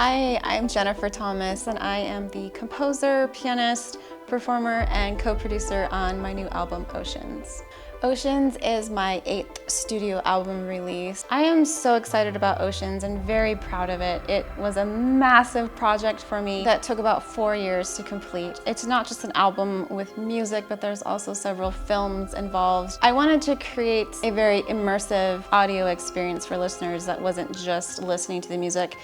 Hi, I'm Jennifer Thomas, and I am the composer, pianist, performer, and co-producer on my new album, Oceans. Oceans is my 8th studio album release. I am so excited about Oceans and very proud of it. It was a massive project for me that took about 4 years to complete. It's not just an album with music, but there's also several films involved. I wanted to create a very immersive audio experience for listeners that wasn't just listening to the music.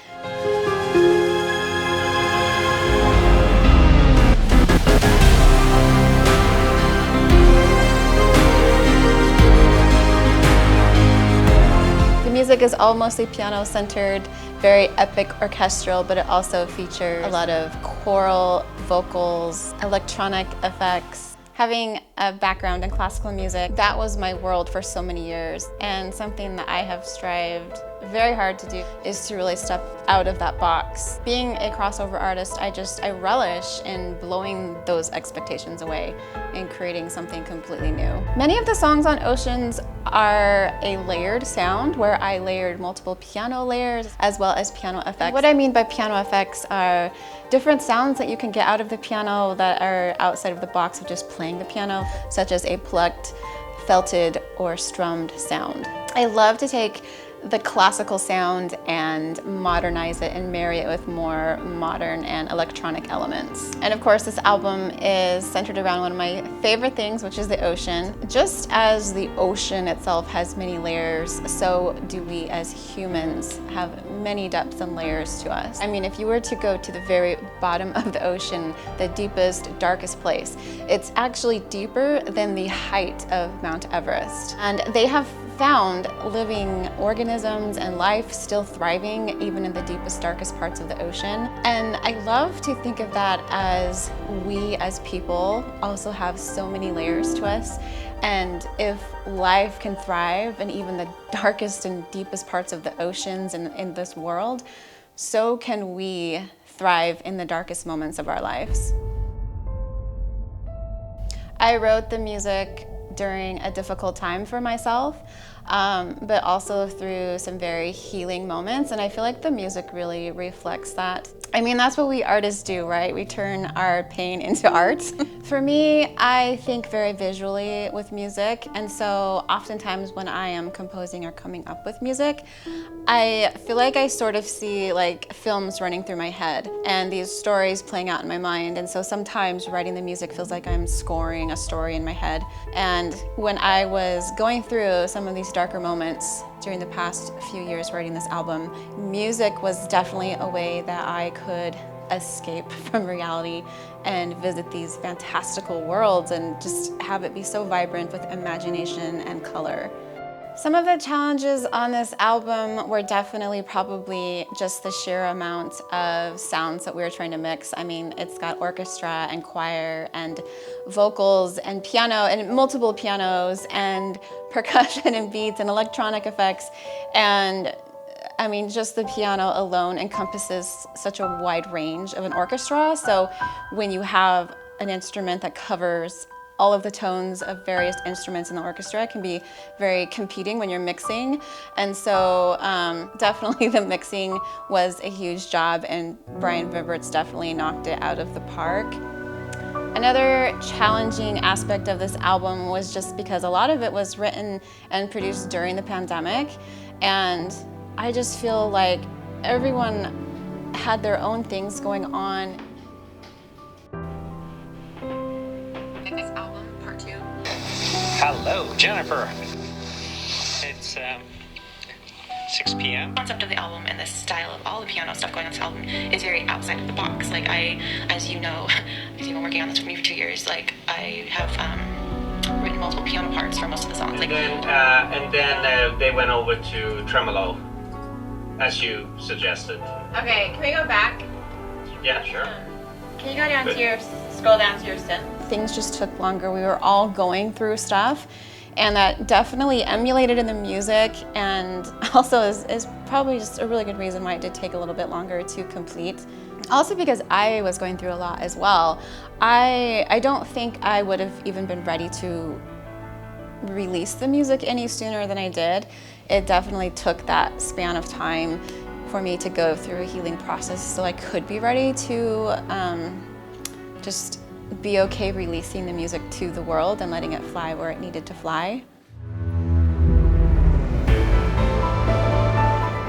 The music is all mostly piano-centered, very epic orchestral, but it also features a lot of choral, vocals, electronic effects. Having a background in classical music, that was my world for so many years, and something that I have strived very hard to do is to really step out of that box. Being a crossover artist, I relish in blowing those expectations away and creating something completely new. Many of the songs on Oceans are a layered sound where I layered multiple piano layers as well as piano effects. What I mean by piano effects are different sounds that you can get out of the piano that are outside of the box of just playing the piano, such as a plucked, felted, or strummed sound. I love to take the classical sound and modernize it and marry it with more modern and electronic elements. And of course, this album is centered around one of my favorite things, which is the ocean. Just as the ocean itself has many layers, so do we as humans have many depths and layers to us. I mean, if you were to go to the very bottom of the ocean, the deepest, darkest place, it's actually deeper than the height of Mount Everest. And they have found living organisms and life still thriving even in the deepest, darkest parts of the ocean. And I love to think of that as we as people also have so many layers to us. And if life can thrive in even the darkest and deepest parts of the oceans and in this world, so can we thrive in the darkest moments of our lives. I wrote the music during a difficult time for myself, but also through some very healing moments, and I feel like the music really reflects that. I mean, that's what we artists do, right? We turn our pain into art. For me, I think very visually with music, and so oftentimes when I am composing or coming up with music, I feel like I sort of see like films running through my head and these stories playing out in my mind, and so sometimes writing the music feels like I'm scoring a story in my head. And when I was going through some of these darker moments during the past few years writing this album, music was definitely a way that I could escape from reality and visit these fantastical worlds and just have it be so vibrant with imagination and color. Some of the challenges on this album were definitely probably just the sheer amount of sounds that we were trying to mix. I mean, it's got orchestra and choir and vocals and piano and multiple pianos and percussion and beats and electronic effects. And I mean, just the piano alone encompasses such a wide range of an orchestra. So when you have an instrument that covers all of the tones of various instruments in the orchestra, can be very competing when you're mixing. And so definitely the mixing was a huge job, and Brian Vibberts definitely knocked it out of the park. Another challenging aspect of this album was just because a lot of it was written and produced during the pandemic, and I just feel like everyone had their own things going on. This album, part 2. Hello, Jennifer. It's 6 p.m. The concept of the album and the style of all the piano stuff going on this album is very outside of the box. Like as you know, because you've been working on this with me for 2 years, like I have written multiple piano parts for most of the songs. Like, and then they went over to tremolo, as you suggested. Okay, can we go back? Yeah, sure. Can you go down to scroll down to your synth? Things just took longer. We were all going through stuff, and that definitely emulated in the music, and also is probably just a really good reason why it did take a little bit longer to complete. Also because I was going through a lot as well. I don't think I would have even been ready to release the music any sooner than I did. It definitely took that span of time for me to go through a healing process so I could be ready to just be okay releasing the music to the world and letting it fly where it needed to fly.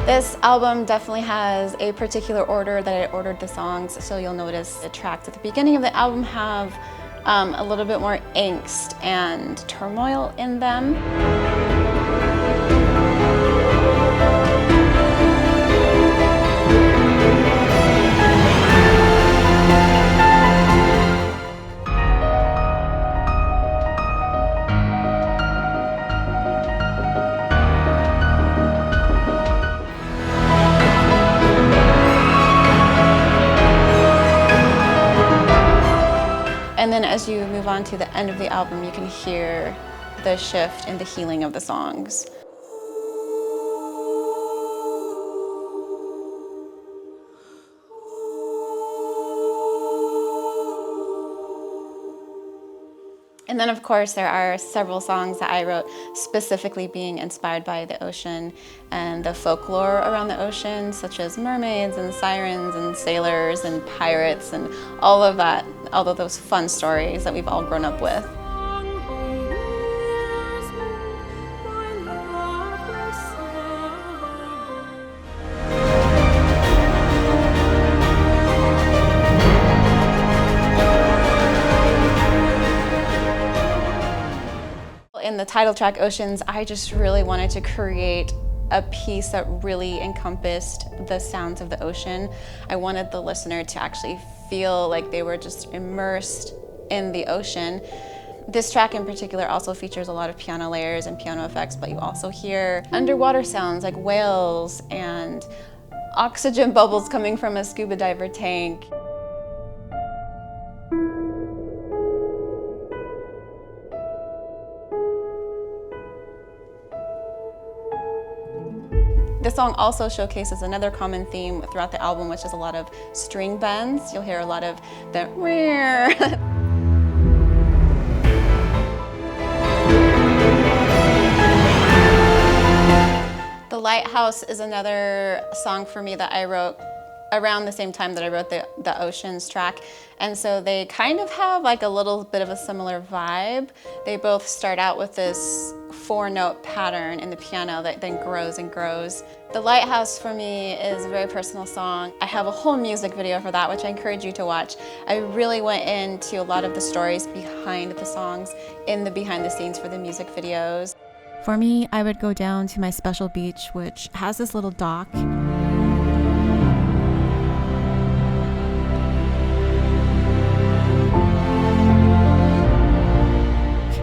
This album definitely has a particular order that I ordered the songs, so you'll notice the tracks at the beginning of the album have a little bit more angst and turmoil in them. And then as you move on to the end of the album, you can hear the shift and the healing of the songs. And then of course there are several songs that I wrote specifically being inspired by the ocean and the folklore around the ocean, such as mermaids and sirens and sailors and pirates and all of that, all of those fun stories that we've all grown up with. In the title track, Oceans, I just really wanted to create a piece that really encompassed the sounds of the ocean. I wanted the listener to actually feel like they were just immersed in the ocean. This track in particular also features a lot of piano layers and piano effects, but you also hear underwater sounds like whales and oxygen bubbles coming from a scuba diver tank. This song also showcases another common theme throughout the album, which is a lot of string bends. You'll hear a lot of the The Lighthouse is another song for me that I wrote around the same time that I wrote the Oceans track. And so they kind of have like a little bit of a similar vibe. They both start out with this 4-note pattern in the piano that then grows and grows. The Lighthouse for me is a very personal song. I have a whole music video for that, which I encourage you to watch. I really went into a lot of the stories behind the songs in the behind the scenes for the music videos. For me, I would go down to my special beach, which has this little dock.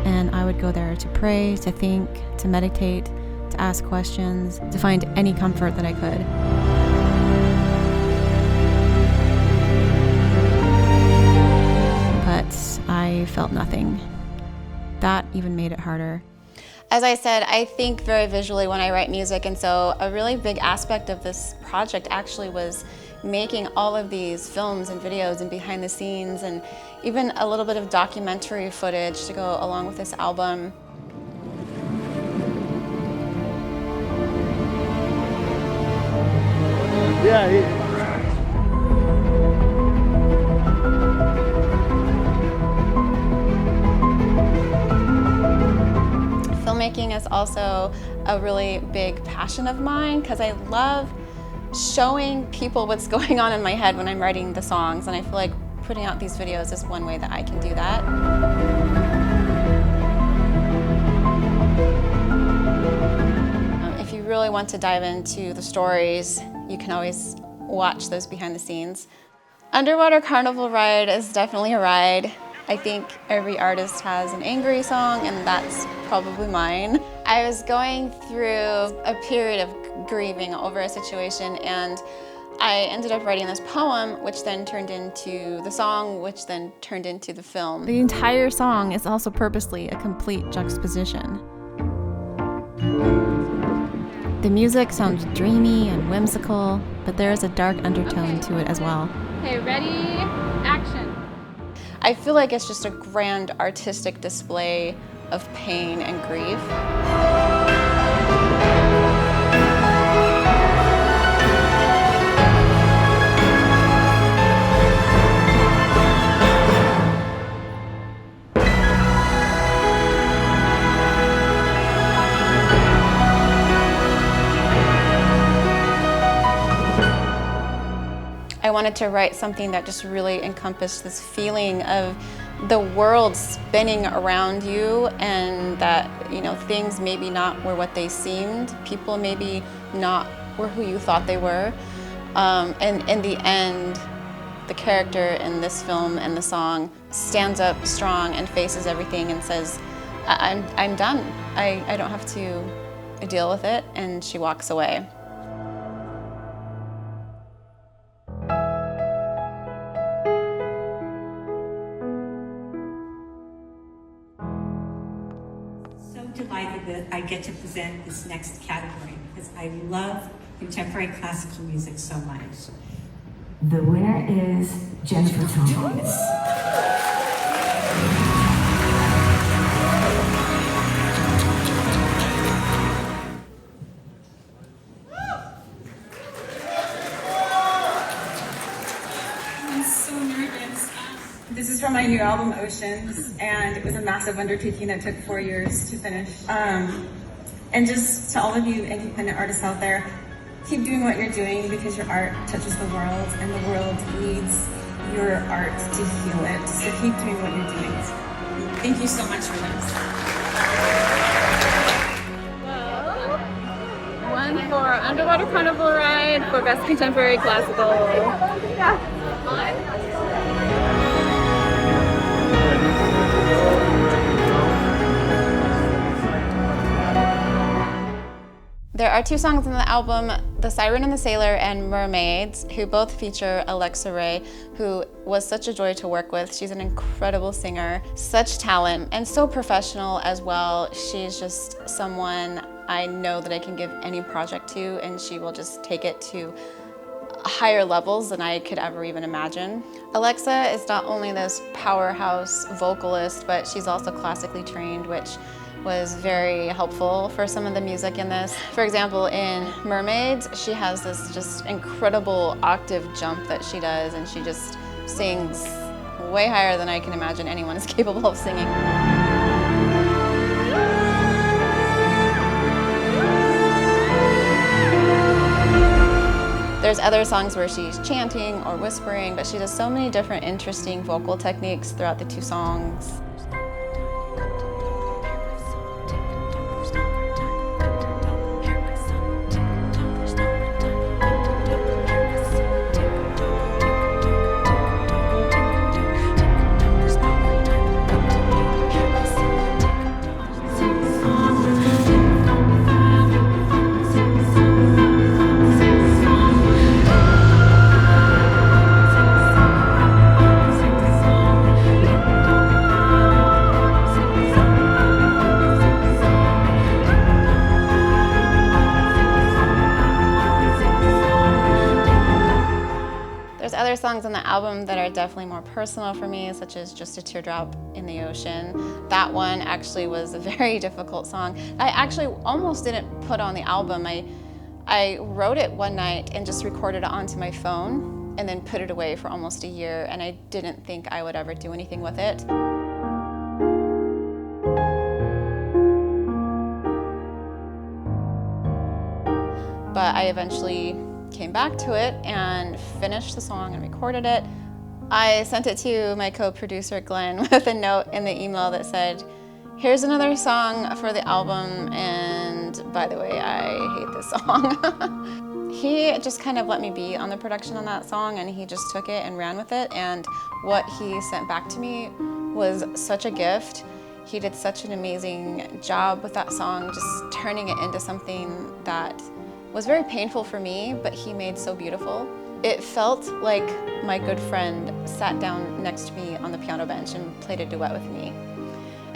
And I would go there to pray, to think, to meditate, to ask questions, to find any comfort that I could. But I felt nothing. That even made it harder. As I said, I think very visually when I write music, and so a really big aspect of this project actually was making all of these films and videos and behind the scenes and even a little bit of documentary footage to go along with this album. Yeah. Filmmaking is also a really big passion of mine because I love showing people what's going on in my head when I'm writing the songs, and I feel like putting out these videos is one way that I can do that. If you really want to dive into the stories, you can always watch those behind the scenes. Underwater Carnival ride is definitely a ride. I think every artist has an angry song, and that's probably mine. I was going through a period of grieving over a situation, and I ended up writing this poem, which then turned into the song, which then turned into the film. The entire song is also purposely a complete juxtaposition. The music sounds dreamy and whimsical, but there is a dark undertone to it as well. Okay, ready, action. I feel like it's just a grand artistic display of pain and grief. wanted to write something that just really encompassed this feeling of the world spinning around you, and that, you know, things maybe not were what they seemed, people maybe not were who you thought they were. And in the end, the character in this film and the song stands up strong and faces everything and says, I'm done. I don't have to deal with it, and she walks away. Delighted that I get to present this next category because I love contemporary classical music so much. The winner is Jennifer Thomas. I'm so nervous. This is from my new album, Oceans, and it was a massive undertaking that took 4 years to finish. And just to all of you independent artists out there, keep doing what you're doing because your art touches the world and the world needs your art to heal it. So keep doing what you're doing. Thank you so much for this. One for Underwater Carnival Ride for Best Contemporary Classical. There are 2 songs in the album, The Siren and the Sailor and Mermaids, who both feature Alexa Ray, who was such a joy to work with. She's an incredible singer, such talent, and so professional as well. She's just someone I know that I can give any project to, and she will just take it to higher levels than I could ever even imagine. Alexa is not only this powerhouse vocalist, but she's also classically trained, which was very helpful for some of the music in this. For example, in Mermaids, she has this just incredible octave jump that she does, and she just sings way higher than I can imagine anyone is capable of singing. There's other songs where she's chanting or whispering, but she does so many different interesting vocal techniques throughout the 2 songs. Other songs on the album that are definitely more personal for me, such as Just a Teardrop in the Ocean. That one actually was a very difficult song. I actually almost didn't put on the album. I wrote it one night and just recorded it onto my phone and then put it away for almost a year, and I didn't think I would ever do anything with it. But I eventually came back to it and finished the song and recorded it. I sent it to my co-producer Glen with a note in the email that said, here's another song for the album, and by the way, I hate this song. He just kind of let me be on the production on that song, and he just took it and ran with it, and what he sent back to me was such a gift. He did such an amazing job with that song, just turning it into something that was very painful for me, but he made so beautiful. It felt like my good friend sat down next to me on the piano bench and played a duet with me.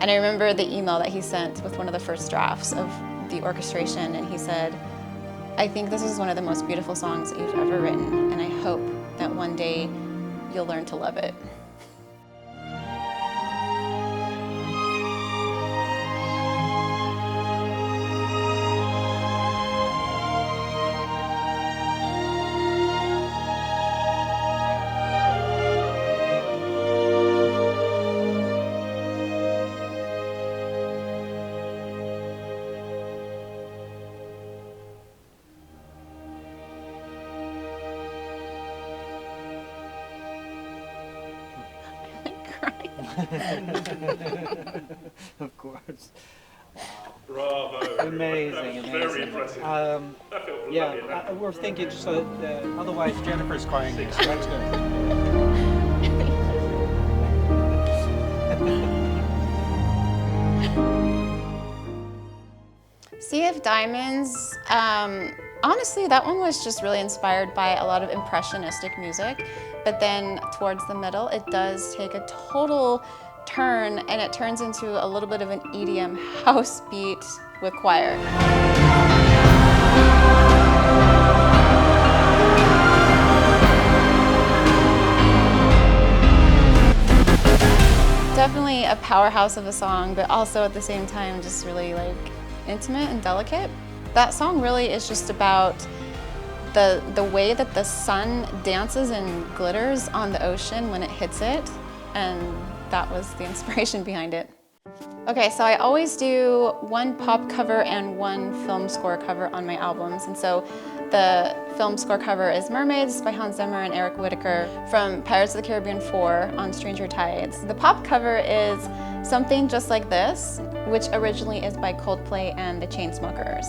And I remember the email that he sent with one of the first drafts of the orchestration, and he said, I think this is one of the most beautiful songs that you've ever written, and I hope that one day you'll learn to love it. Of course. Bravo. Amazing, Very amazing. impressive. Yeah, we're thinking just so that otherwise Jennifer's crying, so that's good. Sea of Diamonds, honestly, that one was just really inspired by a lot of impressionistic music, but then towards the middle, it does take a total turn, and it turns into a little bit of an EDM house beat with choir. Definitely a powerhouse of a song, but also at the same time just really like intimate and delicate. That song really is just about the way that the sun dances and glitters on the ocean when it hits it, and that was the inspiration behind it. Okay, so I always do one pop cover and one film score cover on my albums, and so the film score cover is Mermaids by Hans Zimmer and Eric Whitacre from Pirates of the Caribbean 4 on Stranger Tides. The pop cover is Something Just Like This, which originally is by Coldplay and the Chainsmokers.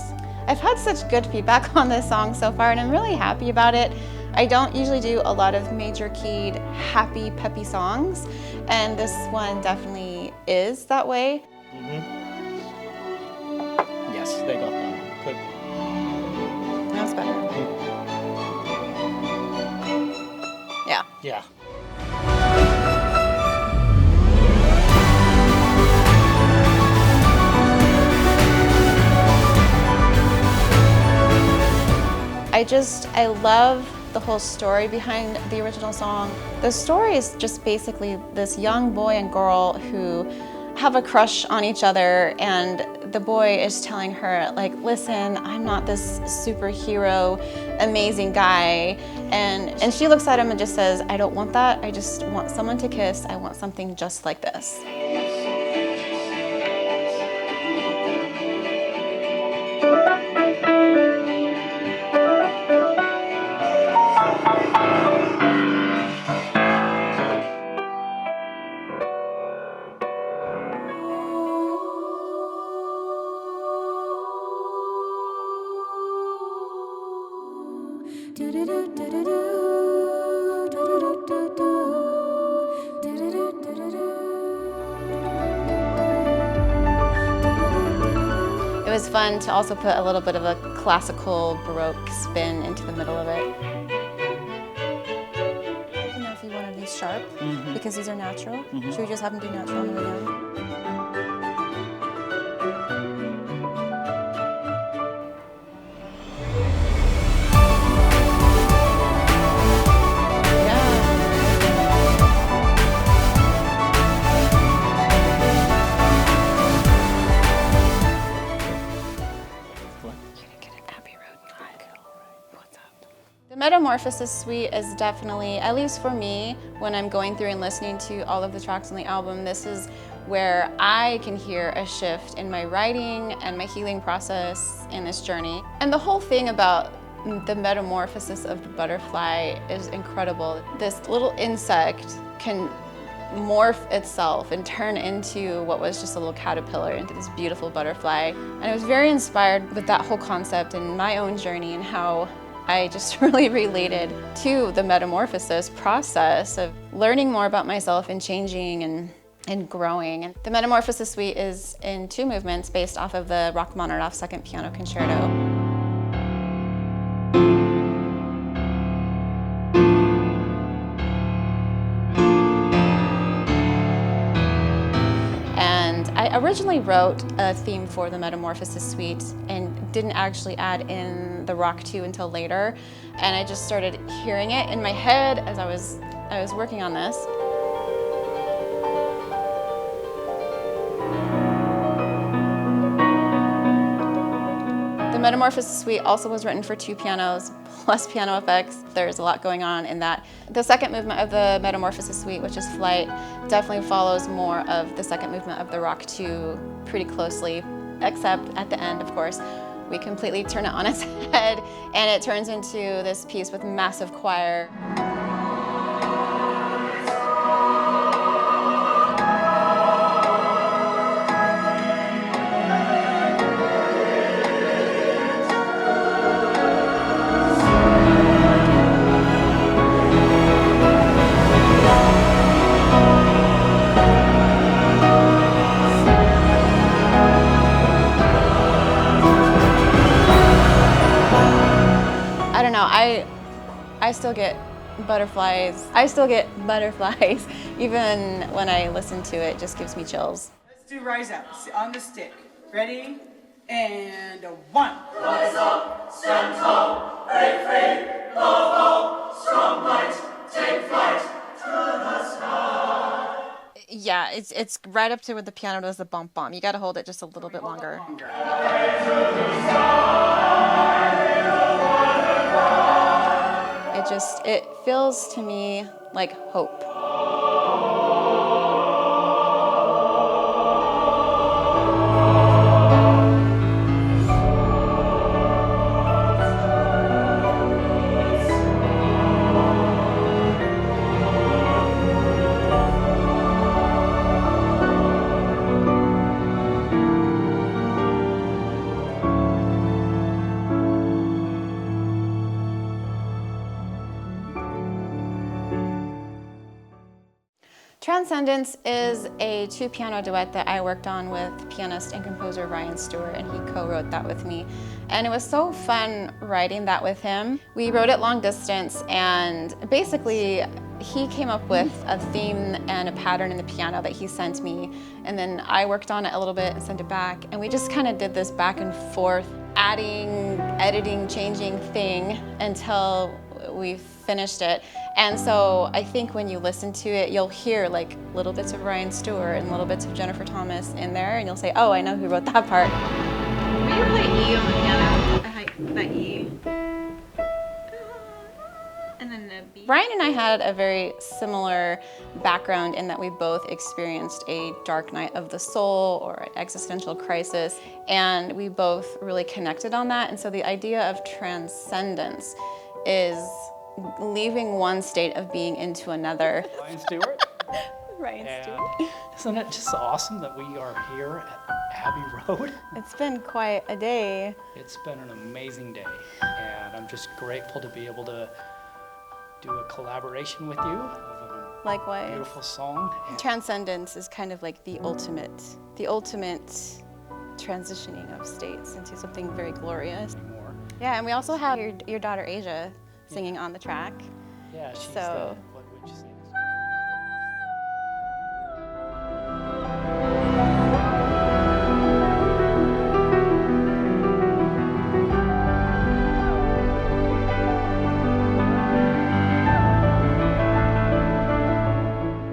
I've had such good feedback on this song so far, and I'm really happy about it. I don't usually do a lot of major keyed, happy, peppy songs, and this one definitely is that way. Yes, they got that. Good. That's better. Yeah. Yeah. I love the whole story behind the original song. The story is just basically this young boy and girl who have a crush on each other, and the boy is telling her, like, listen, I'm not this superhero, amazing guy. And she looks at him and just says, I don't want that. I just want someone to kiss. I want something just like this. It was fun to also put a little bit of a classical Baroque spin into the middle of it. I don't know if you wanted these sharp, because these are natural. Should we just have them do natural on the way down? The Metamorphosis suite is definitely, at least for me, when I'm going through and listening to all of the tracks on the album, this is where I can hear a shift in my writing and my healing process in this journey. And the whole thing about the metamorphosis of the butterfly is incredible. This little insect can morph itself and turn into what was just a little caterpillar into this beautiful butterfly. And I was very inspired with that whole concept and my own journey and how I just really related to the metamorphosis process of learning more about myself and changing and growing. And the Metamorphosis suite is in 2 movements based off of the Rachmaninoff Second Piano Concerto. I originally wrote a theme for the Metamorphosis suite and didn't actually add in the Rock 2 until later. And I just started hearing it in my head as I was working on this. The Metamorphosis suite also was written for 2 pianos plus piano effects. There's a lot going on in that. The second movement of the Metamorphosis suite, which is Flight, definitely follows more of the second movement of the Rock 2 pretty closely, except at the end, of course, we completely turn it on its head and it turns into this piece with massive choir. know, I still get butterflies. I still get butterflies even when I listen to it. It just gives me chills. Let's do Rise Up on the stick. Ready? And 1. Rise up, stand tall, break free, love all, strong light, take flight to the sky. Yeah, it's right up to where the piano does the bump bump. You got to hold it just a little bit longer. It feels to me like hope. Transcendence is a 2-piano duet that I worked on with pianist and composer Ryan Stewart, and he co-wrote that with me. And it was so fun writing that with him. We wrote it long distance, and basically he came up with a theme and a pattern in the piano that he sent me, and then I worked on it a little bit and sent it back, and we just kind of did this back and forth, adding, editing, changing thing until we finished it. And so I think when you listen to it, you'll hear like little bits of Ryan Stewart and little bits of Jennifer Thomas in there, and you'll say, oh, I know who wrote that part. Will you play E on the piano? That E. And then the B. Ryan and I had a very similar background in that we both experienced a dark night of the soul or an existential crisis, and we both really connected on that. And so the idea of transcendence is leaving one state of being into another. Ryan Stewart? Ryan Stewart. Isn't it just awesome that we are here at Abbey Road? It's been quite a day. It's been an amazing day, and I'm just grateful to be able to do a collaboration with you. Likewise. Beautiful song. Transcendence is kind of like the ultimate transitioning of states into something very glorious. Yeah, and we also have your daughter Asia singing on the track. Yeah, she's so. What would you say?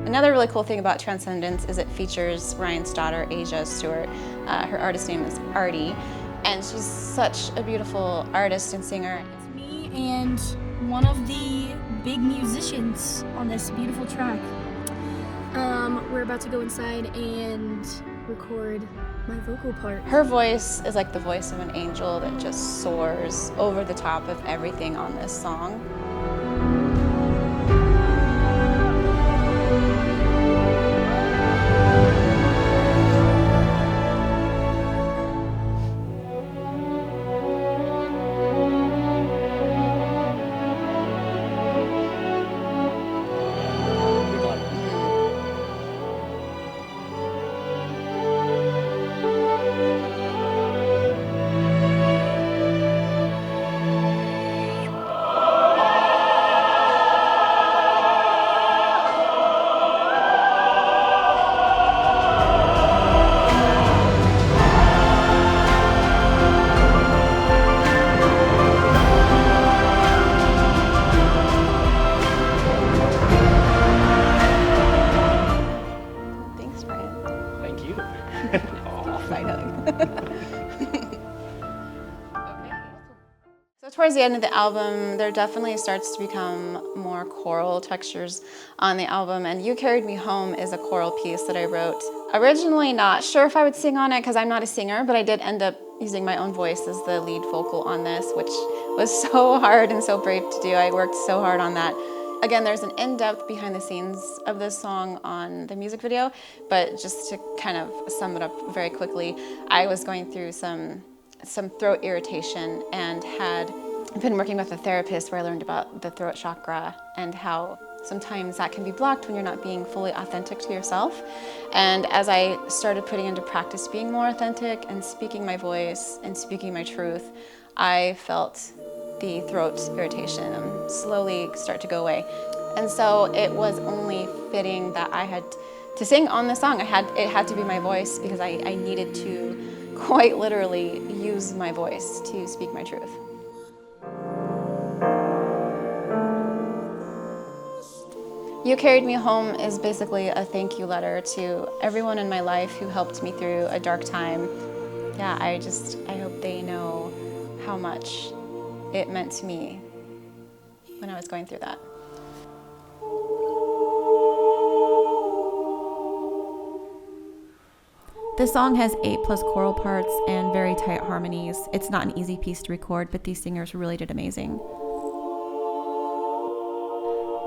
Another really cool thing about Transcendence is it features Ryan's daughter, Asia Stewart. Her artist name is Artie, and she's such a beautiful artist and singer. It's me and one of the big musicians on this beautiful track. We're about to go inside and record my vocal part. Her voice is like the voice of an angel that just soars over the top of everything on this song. Towards the end of the album, there definitely starts to become more choral textures on the album, and You Carried Me Home is a choral piece that I wrote. Originally not sure if I would sing on it because I'm not a singer, but I did end up using my own voice as the lead vocal on this, which was so hard and so brave to do. I worked so hard on that. Again, there's an in-depth behind the scenes of this song on the music video, but just to kind of sum it up very quickly, I was going through some throat irritation and had been working with a therapist where I learned about the throat chakra and how sometimes that can be blocked when you're not being fully authentic to yourself. And as I started putting into practice being more authentic and speaking my voice and speaking my truth, I felt the throat irritation slowly start to go away. And so it was only fitting that I had to sing on this song. It had to be my voice because I needed to quite literally use my voice to speak my truth. You Carried Me Home is basically a thank you letter to everyone in my life who helped me through a dark time. Yeah, I hope they know how much it meant to me when I was going through that. This song has 8+ choral parts and very tight harmonies. It's not an easy piece to record, but these singers really did amazing.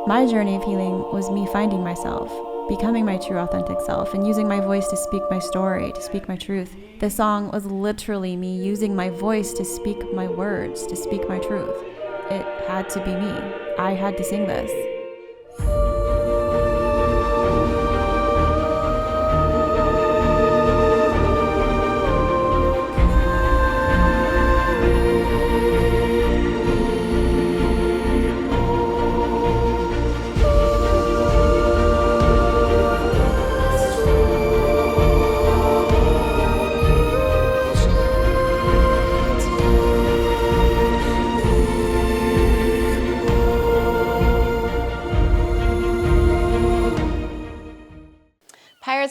My journey of healing was me finding myself, becoming my true authentic self, and using my voice to speak my story, to speak my truth. This song was literally me using my voice to speak my words, to speak my truth. It had to be me. I had to sing this.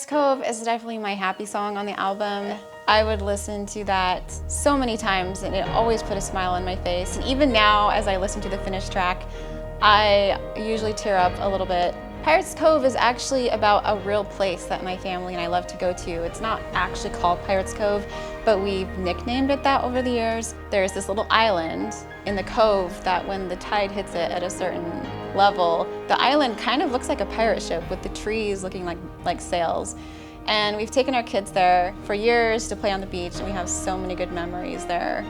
Cove is definitely my happy song on the album. I would listen to that so many times and it always put a smile on my face. And even now, as I listen to the finished track, I usually tear up a little bit. Pirates Cove is actually about a real place that my family and I love to go to. It's not actually called Pirates Cove, but we've nicknamed it that over the years. There's this little island in the cove that when the tide hits it at a certain level, the island kind of looks like a pirate ship with the trees looking like sails. And we've taken our kids there for years to play on the beach and we have so many good memories there.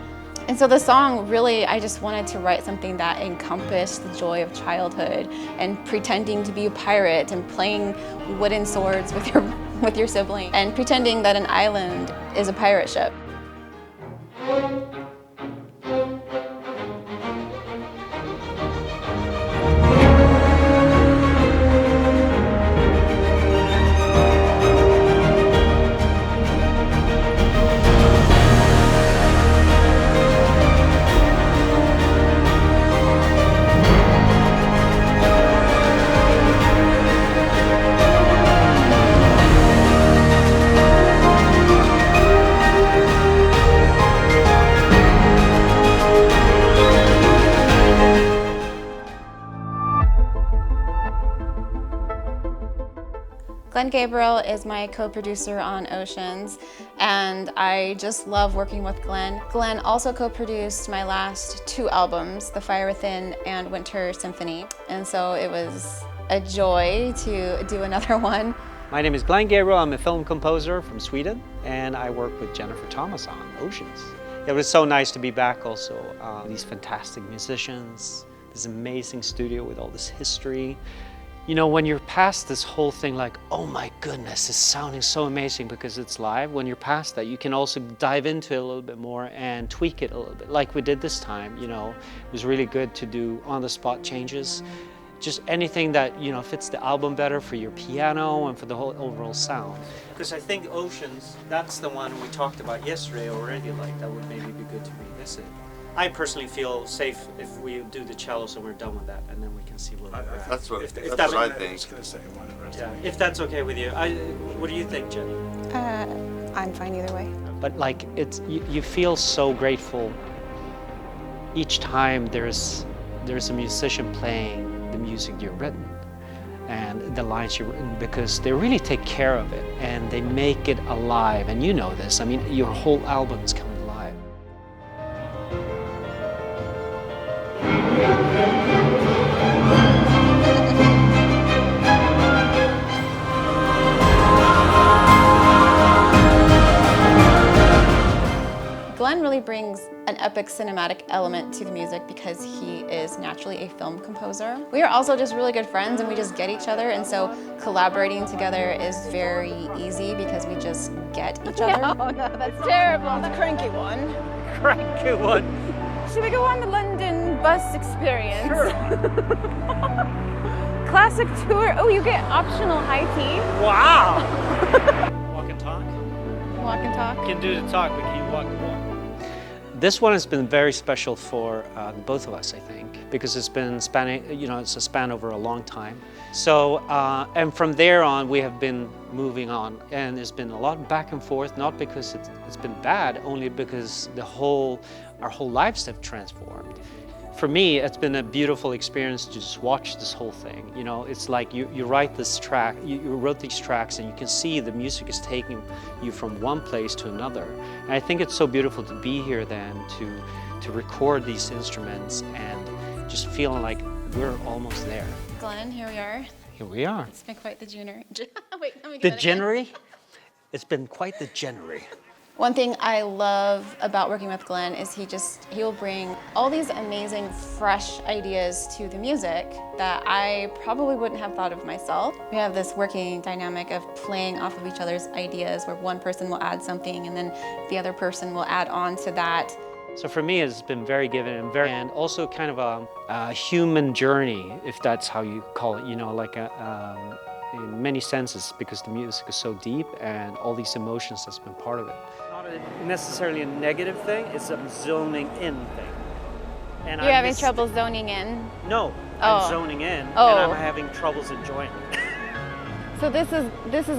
And so the song really, I just wanted to write something that encompassed the joy of childhood and pretending to be a pirate and playing wooden swords with your sibling and pretending that an island is a pirate ship. Gabriel is my co-producer on Oceans, and I just love working with Glen. Glen also co-produced my last 2 albums, The Fire Within and Winter Symphony, and so it was a joy to do another one. My name is Glen Gabriel. I'm a film composer from Sweden, and I work with Jennifer Thomas on Oceans. It was so nice to be back also. These fantastic musicians, this amazing studio with all this history. You know, when you're past this whole thing like, oh my goodness, it's sounding so amazing because it's live, when you're past that, you can also dive into it a little bit more and tweak it a little bit, like we did this time, you know. It was really good to do on-the-spot changes. Just anything that, you know, fits the album better for your piano and for the whole overall sound. Because I think Oceans, that's the one we talked about yesterday already, like that would maybe be good to revisit. I personally feel safe if we do the cellos and we're done with that, and then we can see where we're at. That's what I think. Yeah, if that's okay with you. What do you think, Jenny? I'm fine either way. But like, you feel so grateful each time there's a musician playing the music you've written and the lines you've written, because they really take care of it and they make it alive. And you know this. I mean, your whole album is coming alive. Glen really brings an epic cinematic element to the music because he is naturally a film composer. We are also just really good friends and we just get each other, and so collaborating together is very easy because we just get each other. No, that's terrible. The cranky one. Cranky one. Should we go on the London bus experience? Sure. Classic tour. Oh, you get optional high tea. Wow! Walk and talk? Walk and talk. We can do the talk, but can you walk the walk? This one has been very special for both of us, I think, because it's been spanning, it's a span over a long time. So, and from there on, we have been moving on, and there's been a lot back and forth, not because it's been bad, only because our whole lives have transformed. For me, it's been a beautiful experience to just watch this whole thing. It's like you write this track, you wrote these tracks, and you can see the music is taking you from one place to another. And I think it's so beautiful to be here then, to record these instruments and just feeling like we're almost there. Glen, here we are. Here we are. It's been quite the January. Wait, let me get The that again. January? It's been quite the January. One thing I love about working with Glen is he will bring all these amazing, fresh ideas to the music that I probably wouldn't have thought of myself. We have this working dynamic of playing off of each other's ideas where one person will add something and then the other person will add on to that. So for me, it's been very giving and also kind of a human journey, if that's how you call it, like in many senses, because the music is so deep and all these emotions that's been part of it. Not necessarily a negative thing, it's a zoning in thing. And You're having trouble zoning in? No, Oh. I'm zoning in Oh. and I'm having troubles enjoying it. So this is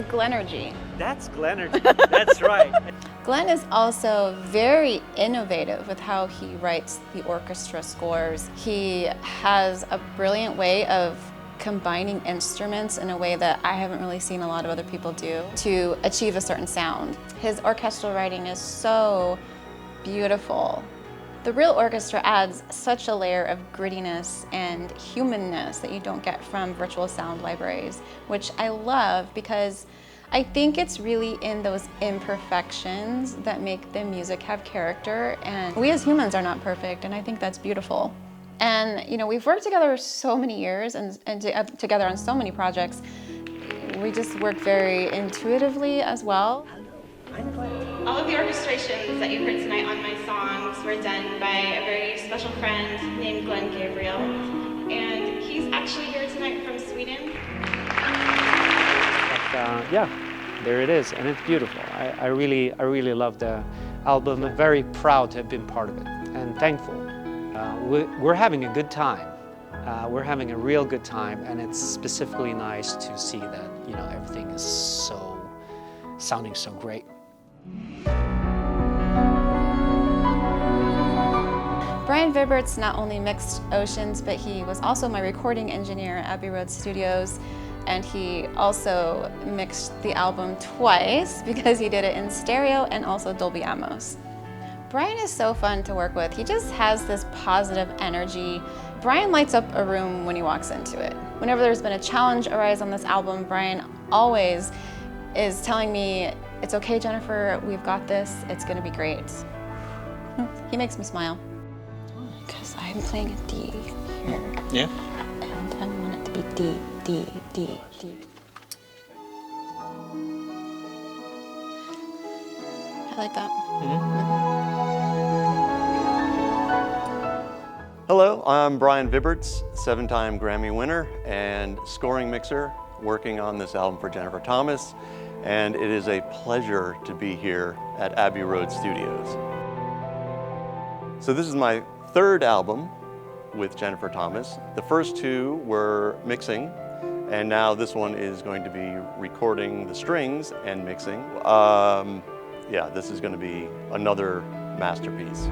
Glenergy. That's Glenergy, that's right. Glen is also very innovative with how he writes the orchestra scores. He has a brilliant way of combining instruments in a way that I haven't really seen a lot of other people do to achieve a certain sound. His orchestral writing is so beautiful. The real orchestra adds such a layer of grittiness and humanness that you don't get from virtual sound libraries, which I love because I think it's really in those imperfections that make the music have character, and we as humans are not perfect, and I think that's beautiful. And we've worked together so many years and together on so many projects. We just work very intuitively as well. All of the orchestrations that you heard tonight on my songs were done by a very special friend named Glen Gabriel, and he's actually here tonight from Sweden. Yeah, there it is, and it's beautiful. I really love the album. I'm very proud to have been part of it, and thankful. We're having a good time. We're having a real good time, and it's specifically nice to see that everything is sounding so great. Brian Vibberts not only mixed Oceans, but he was also my recording engineer at Abbey Road Studios. And he also mixed the album twice because he did it in stereo and also Dolby Atmos. Brian is so fun to work with. He just has this positive energy. Brian lights up a room when he walks into it. Whenever there's been a challenge arise on this album, Brian always is telling me, "It's okay, Jennifer, we've got this, it's gonna be great." He makes me smile. Because I'm playing a D here. Yeah. And I want it to be D, D, D, D. I like that. Hello, I'm Brian Vibberts, 7-time Grammy winner and scoring mixer working on this album for Jennifer Thomas, and it is a pleasure to be here at Abbey Road Studios. So this is my third album with Jennifer Thomas. The first two were mixing, and now this one is going to be recording the strings and mixing. Yeah, this is going to be another masterpiece.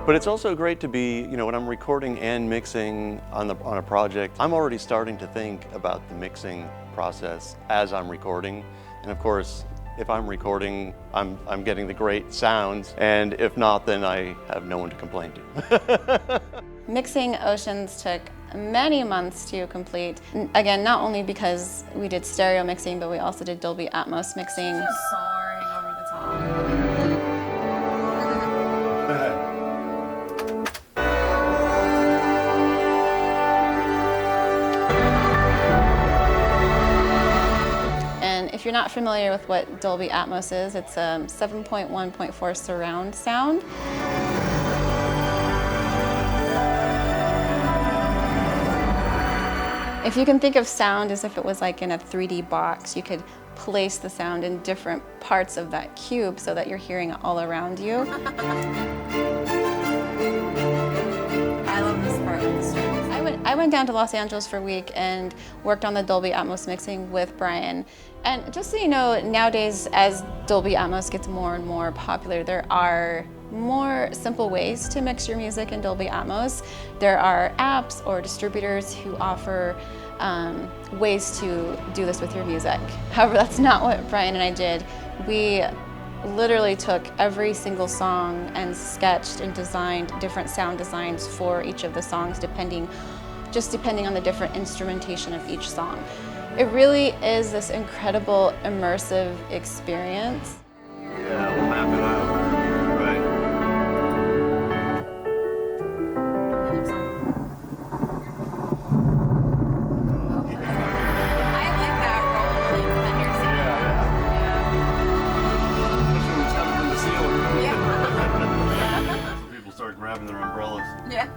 But it's also great to be, when I'm recording and mixing on a project, I'm already starting to think about the mixing process as I'm recording. And of course, if I'm recording, I'm getting the great sounds, and if not, then I have no one to complain to. Mixing Oceans took many months to complete. Again, not only because we did stereo mixing, but we also did Dolby Atmos mixing. Just soaring over the top. And if you're not familiar with what Dolby Atmos is, it's a 7.1.4 surround sound. If you can think of sound as if it was like in a 3D box, you could place the sound in different parts of that cube so that you're hearing it all around you. I love this part of the story. I went down to Los Angeles for a week and worked on the Dolby Atmos mixing with Brian. And just so you know, nowadays as Dolby Atmos gets more and more popular, there are more simple ways to mix your music in Dolby Atmos. There are apps or distributors who offer ways to do this with your music. However, that's not what Brian and I did. We literally took every single song and sketched and designed different sound designs for each of the songs depending on the different instrumentation of each song. It really is this incredible immersive experience. Yeah, we'll map it out. Right. I like that rolling thunder sound. Yeah. People start grabbing their umbrellas. Yeah.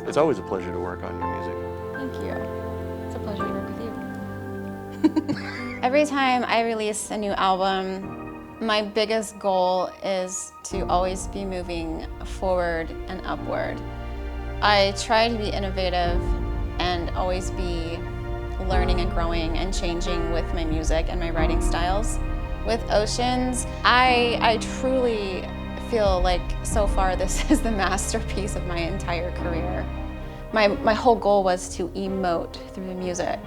It's always a pleasure to work on your music. Thank you. It's a pleasure to work with you. Every time I release a new album, my biggest goal is to always be moving forward and upward. I try to be innovative and always be learning and growing and changing with my music and my writing styles. With Oceans, I truly feel like so far this is the masterpiece of my entire career. My whole goal was to emote through the music.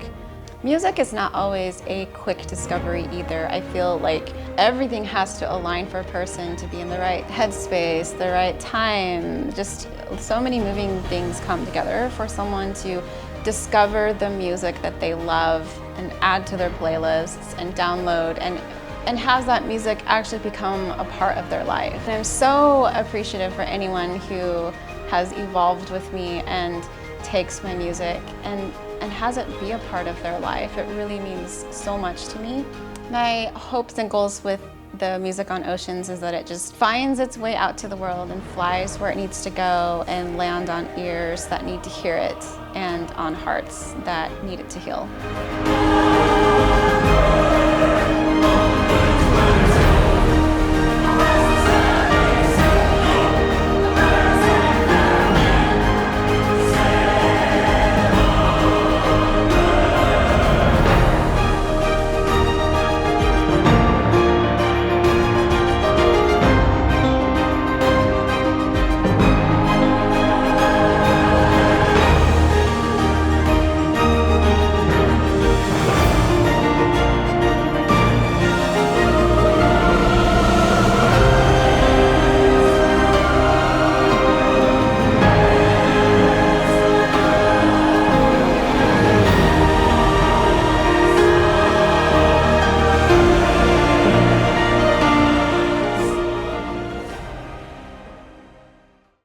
Music is not always a quick discovery either. I feel like everything has to align for a person to be in the right headspace, the right time. Just so many moving things come together for someone to discover the music that they love and add to their playlists and download and have that music actually become a part of their life. And I'm so appreciative for anyone who has evolved with me and takes my music and has it be a part of their life. It really means so much to me. My hopes and goals with the music on Oceans is that it just finds its way out to the world and flies where it needs to go and land on ears that need to hear it and on hearts that need it to heal.